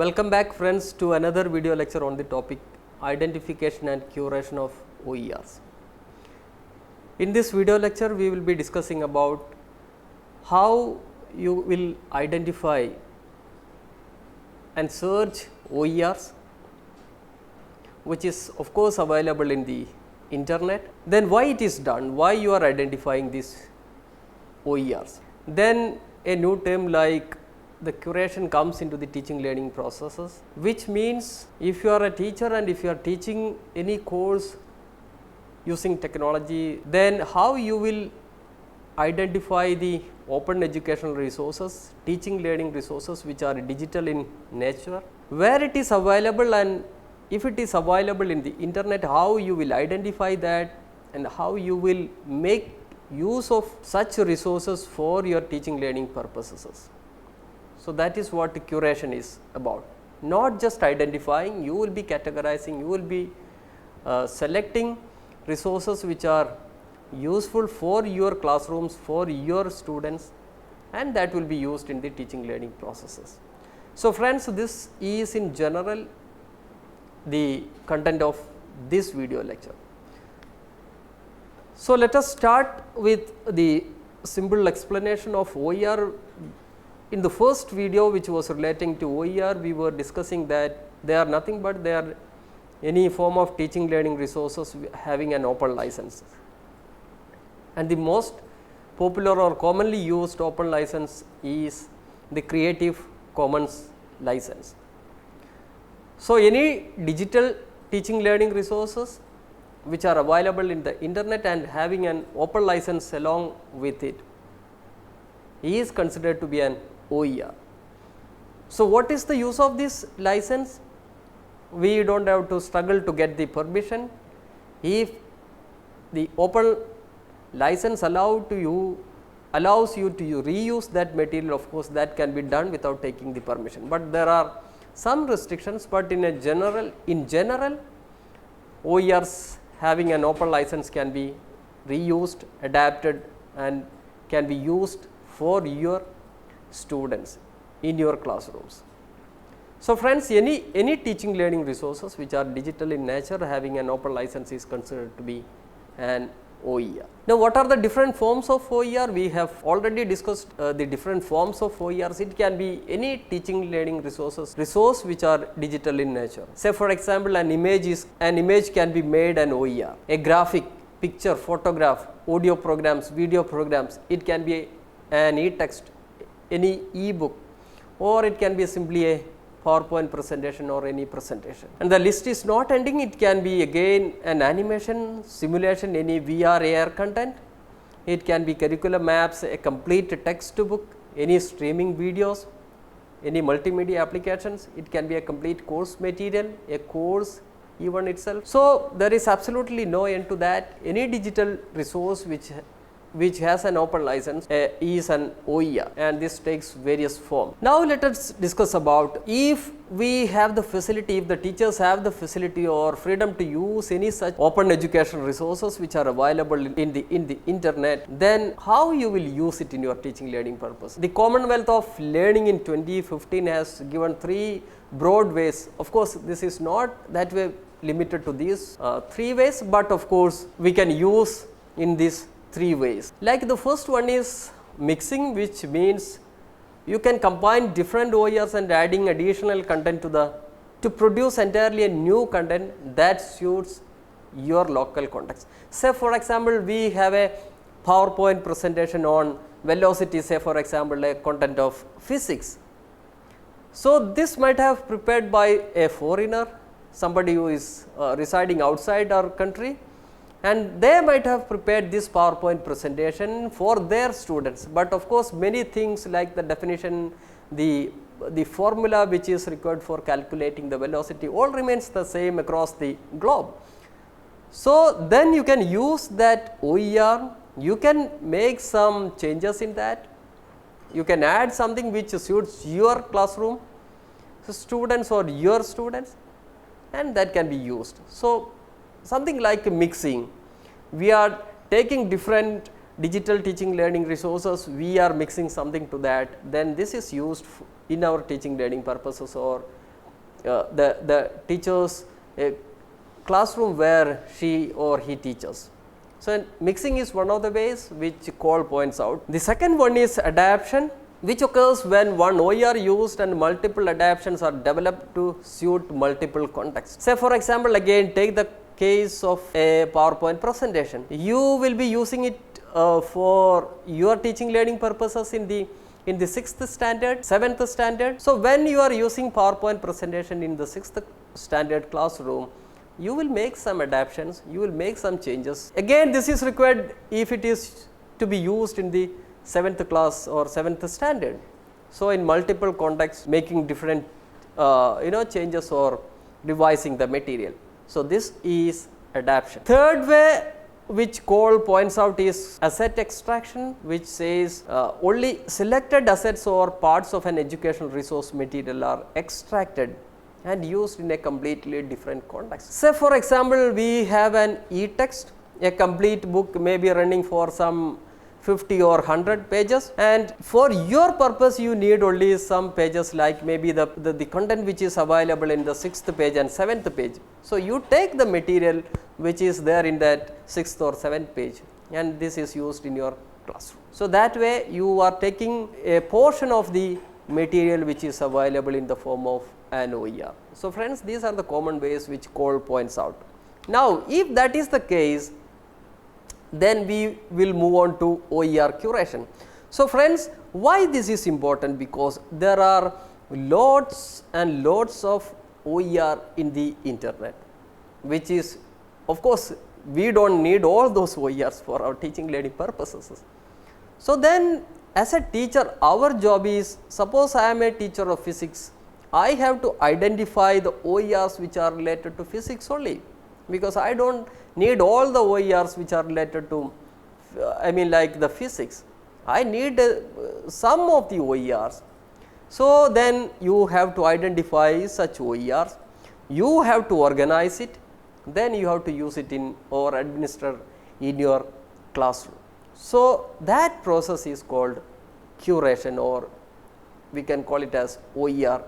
Welcome back friends to another video lecture on the topic identification and curation of OERs. In this video lecture we will be discussing about how you will identify and search OERs, which is of course available in the internet. Then why it is done, why you are identifying these OERs. Then a new term like the curation comes into the teaching learning processes, which means if you are a teacher and if you are teaching any course using technology, then how you will identify the open educational resources, teaching learning resources which are digital in nature, where it is available, and if it is available in the internet, how you will identify that and how you will make use of such resources for your teaching learning purposes. So, that is what curation is about, not just identifying, you will be categorizing, you will be selecting resources which are useful for your classrooms, for your students, and that will be used in the teaching learning processes. So, friends, this is in general the content of this video lecture. So, let us start with the simple explanation of OER. In the first video which was relating to OER, we were discussing that they are nothing but they are any form of teaching learning resources having an open license, and the most popular or commonly used open license is the Creative Commons license. So, any digital teaching learning resources which are available in the internet and having an open license along with it is considered to be an OER. So, what is the use of this license? We do not have to struggle to get the permission. If the open license allows you to reuse that material, of course, that can be done without taking the permission, but there are some restrictions, but in general OERs having an open license can be reused, adapted, and can be used for your students in your classrooms. So, friends, any teaching learning resources which are digital in nature having an open license is considered to be an OER. Now, what are the different forms of OER? We have already discussed the different forms of OERs. It can be any teaching learning resource which are digital in nature. Say for example, an image can be made an OER, a graphic, picture, photograph, audio programs, video programs. It can be an e-text, any e-book, or it can be simply a PowerPoint presentation or any presentation. And the list is not ending. It can be again an animation, simulation, any VR, AR content. It can be curriculum maps, a complete textbook, any streaming videos, any multimedia applications. It can be a complete course material, a course even itself. So, there is absolutely no end to that. Any digital resource which has an open license is an OER, and this takes various forms. Now, let us discuss about if we have the facility, if the teachers have the facility or freedom to use any such open educational resources which are available in the internet, then how you will use it in your teaching learning purpose. The Commonwealth of Learning in 2015 has given 3 broad ways. Of course, this is not that way limited to these 3 ways, but of course, we can use in this 3 ways. Like the first one is mixing, which means you can combine different OERs and adding additional content to produce entirely a new content that suits your local context. Say for example, we have a PowerPoint presentation on velocity, say for example, a content of physics. So, this might have prepared by a foreigner, somebody who is residing outside our country, and they might have prepared this PowerPoint presentation for their students, but of course, many things like the definition, the formula which is required for calculating the velocity all remains the same across the globe. So, then you can use that OER, you can make some changes in that, you can add something which suits your classroom students or your students, and that can be used. So, something like mixing, we are taking different digital teaching learning resources, we are mixing something to that, then this is used in our teaching learning purposes or the teacher's classroom where she or he teaches. So, mixing is one of the ways which Cole points out. The second one is adaptation, which occurs when one OER used and multiple adaptations are developed to suit multiple contexts. Say for example, again take the case of a PowerPoint presentation. You will be using it for your teaching learning purposes in the 6th standard, 7th standard. So, when you are using PowerPoint presentation in the 6th standard classroom, you will make some adaptations, you will make some changes. Again, this is required if it is to be used in the 7th class or 7th standard. So, in multiple contexts, making different changes or revising the material. So, this is adaptation. Third way which Cole points out is asset extraction, which says only selected assets or parts of an educational resource material are extracted and used in a completely different context. Say for example, we have an e-text, a complete book may be running for some 50 or 100 pages, and for your purpose you need only some pages like maybe the content which is available in the 6th page and 7th page. So, you take the material which is there in that 6th or 7th page and this is used in your classroom. So, that way you are taking a portion of the material which is available in the form of an OER. So, friends, these are the common ways which Cole points out. Now, if that is the case, then we will move on to OER curation. So, friends, why this is important? Because there are lots and lots of OER in the internet, which is, of course, we do not need all those OERs for our teaching learning purposes. So, then as a teacher, our job is, suppose I am a teacher of physics, I have to identify the OERs which are related to physics only, because I do not need all the OERs which are related to like the physics. I need some of the OERs. So, then you have to identify such OERs, you have to organize it, then you have to use it in or administer in your classroom. So, that process is called curation, or we can call it as OER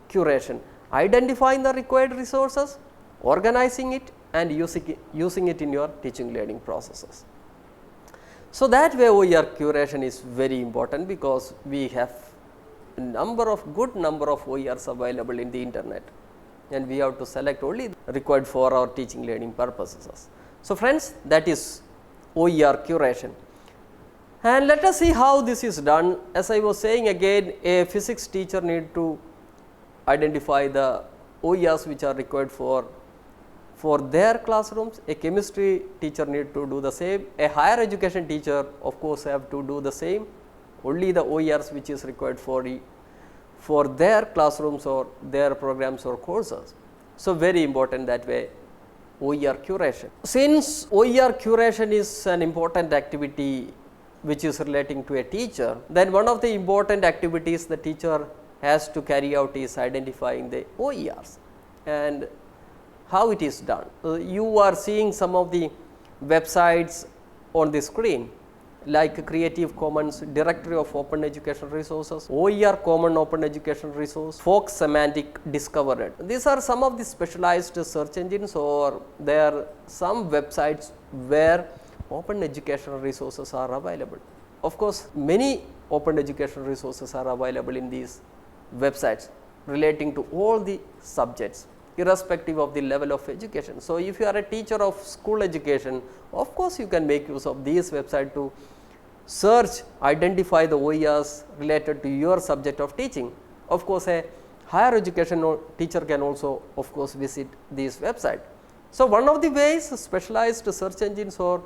curation, identifying the required resources, organizing it and using it in your teaching learning processes. So, that way OER curation is very important, because we have a good number of OERs available in the internet and we have to select only required for our teaching learning purposes. So, friends, that is OER curation. And let us see how this is done. As I was saying, again, a physics teacher need to identify the OERs which are required for their classrooms. A chemistry teacher need to do the same. A higher education teacher, of course, have to do the same, only the OERs which is required for their classrooms or their programs or courses. So, very important that way OER curation. Since OER curation is an important activity which is relating to a teacher, then one of the important activities the teacher has to carry out is identifying the OERs. And how it is done? You are seeing some of the websites on the screen, like Creative Commons, Directory of Open Educational Resources, OER Common Open Educational Resource, Folk Semantic Discovered. These are some of the specialized search engines, or there are some websites where open educational resources are available. Of course, many open educational resources are available in these websites relating to all the subjects, irrespective of the level of education. So, if you are a teacher of school education, of course, you can make use of these websites to search, identify the OERs related to your subject of teaching. Of course, a higher education teacher can also, of course, visit these websites. So, one of the ways specialized search engines or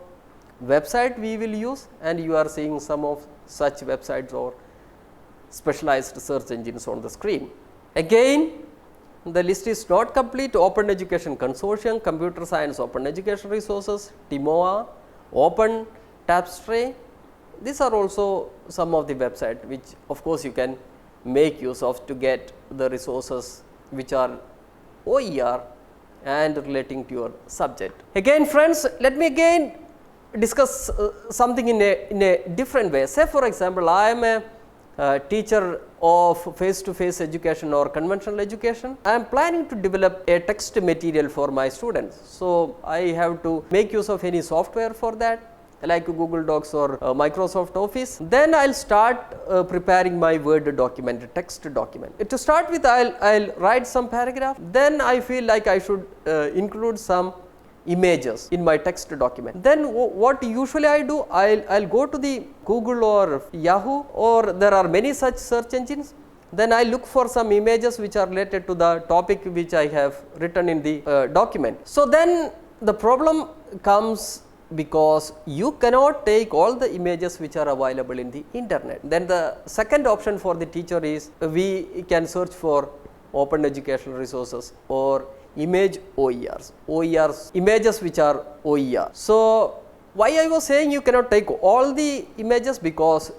website we will use, and you are seeing some of such websites or specialized search engines on the screen. Again, the list is not complete. Open Education Consortium, Computer Science Open Education Resources, TIMOA, Open Tapestry. These are also some of the websites which, of course, you can make use of to get the resources which are OER and relating to your subject. Again, friends, let me again discuss something in a different way. Say for example, I am a teacher of face-to-face education or conventional education. I am planning to develop a text material for my students. So, I have to make use of any software for that, like Google Docs or Microsoft Office. Then I will start preparing my Word document, text document. To start with, I will write some paragraph. Then I feel like I should include some images in my text document. Then what usually I do, I'll go to the Google or Yahoo, or there are many such search engines. Then I look for some images which are related to the topic which I have written in the document. So then the problem comes because you cannot take all the images which are available in the internet. Then the second option for the teacher is we can search for open educational resources or image OERs, images which are OER. So why I was saying you cannot take all the images, because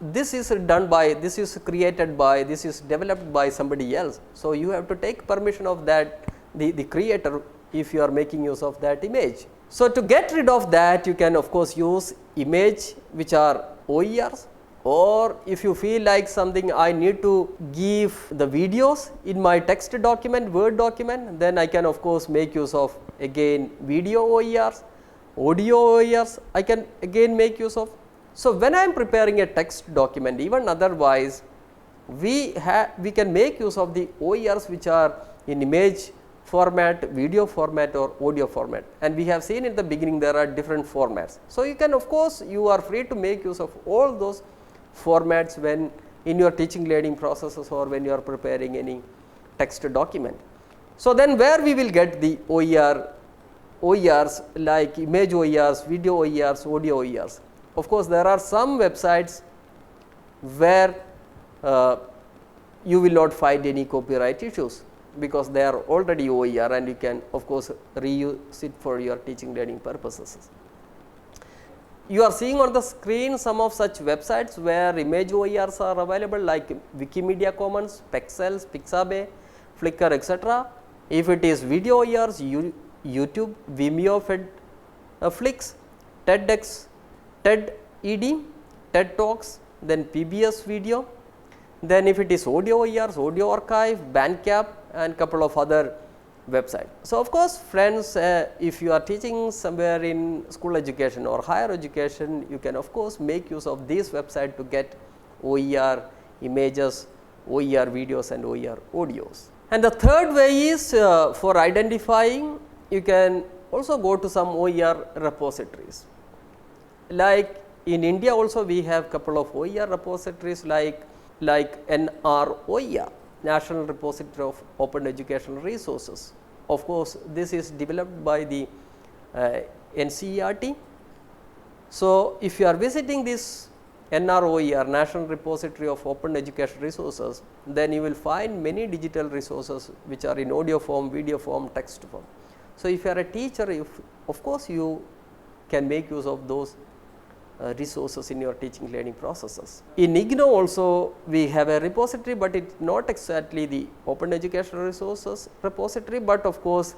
this is done by, this is created by, this is developed by somebody else. So you have to take permission of that, the creator, if you are making use of that image. So to get rid of that, you can of course use image which are OERs, or if you feel like something I need to give the videos in my text document, Word document, then I can of course make use of again video OERs, audio OERs, I can again make use of. So when I am preparing a text document, even otherwise, we can make use of the OERs which are in image format, video format or audio format, and we have seen in the beginning there are different formats. So you can of course, you are free to make use of all those formats when in your teaching learning processes or when you are preparing any text document. So then where we will get the OERs like image OERs, video OERs, audio OERs. Of course, there are some websites where you will not find any copyright issues, because they are already OER and you can of course reuse it for your teaching learning purposes. You are seeing on the screen some of such websites where image OERs are available, like Wikimedia Commons, Pexels, Pixabay, Flickr, etc. If it is video OERs, YouTube, Vimeo, Flix, TEDx, TED ED, TED Talks, then PBS video. Then if it is audio OERs, Audio Archive, Bandcamp, and couple of other websites. So of course friends, if you are teaching somewhere in school education or higher education, you can of course make use of this website to get OER images, OER videos and OER audios. And the third way is for identifying, you can also go to some OER repositories. Like in India also we have couple of OER repositories like NROER, National Repository of Open Educational Resources. Of course, this is developed by the NCERT. So if you are visiting this NROER, National Repository of Open Educational Resources, then you will find many digital resources which are in audio form, video form, text form. So if you are a teacher, of course you can make use of those resources in your teaching learning processes. In IGNOU also we have a repository, but it is not exactly the open educational resources repository, but of course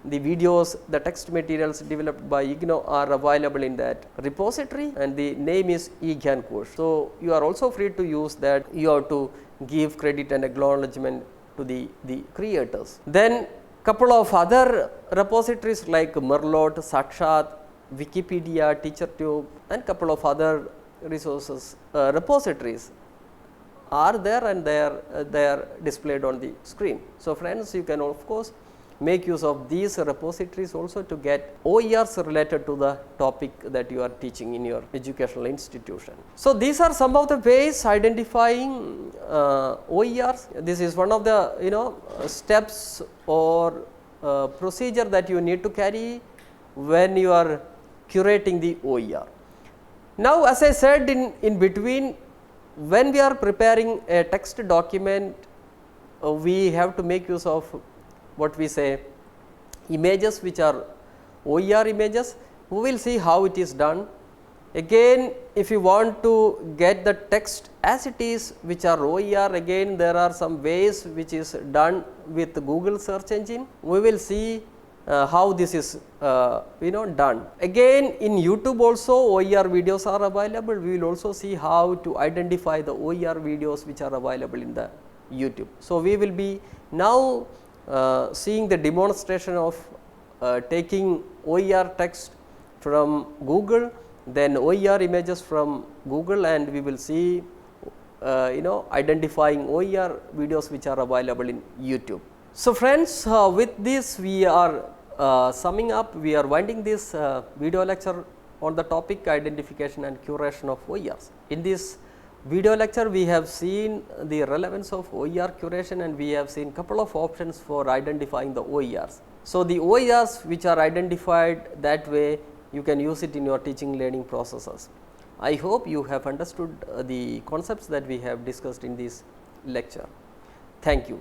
the videos, the text materials developed by IGNOU are available in that repository, and the name is IGNOU. So you are also free to use that. You have to give credit and acknowledgement to the creators. Then couple of other repositories like Merlot, Sakshat, Wikipedia, TeacherTube and couple of other resources repositories are there, and they are displayed on the screen. So friends, you can of course make use of these repositories also to get OERs related to the topic that you are teaching in your educational institution. So these are some of the ways identifying OERs. This is one of the steps or procedure that you need to carry when you are curating the OER. Now as I said in between, when we are preparing a text document, we have to make use of what we say images which are OER images. We will see how it is done. Again, if you want to get the text as it is which are OER, again there are some ways which is done with Google search engine. We will see how this is done. Again, in YouTube also OER videos are available. We will also see how to identify the OER videos which are available in the YouTube. So, we will be now seeing the demonstration of taking OER text from Google, then OER images from Google, and we will see identifying OER videos which are available in YouTube. So, friends, with this we are summing up, we are winding this video lecture on the topic identification and curation of OERs. In this video lecture, we have seen the relevance of OER curation, and we have seen couple of options for identifying the OERs. So, the OERs which are identified that way, you can use it in your teaching learning processes. I hope you have understood the concepts that we have discussed in this lecture. Thank you.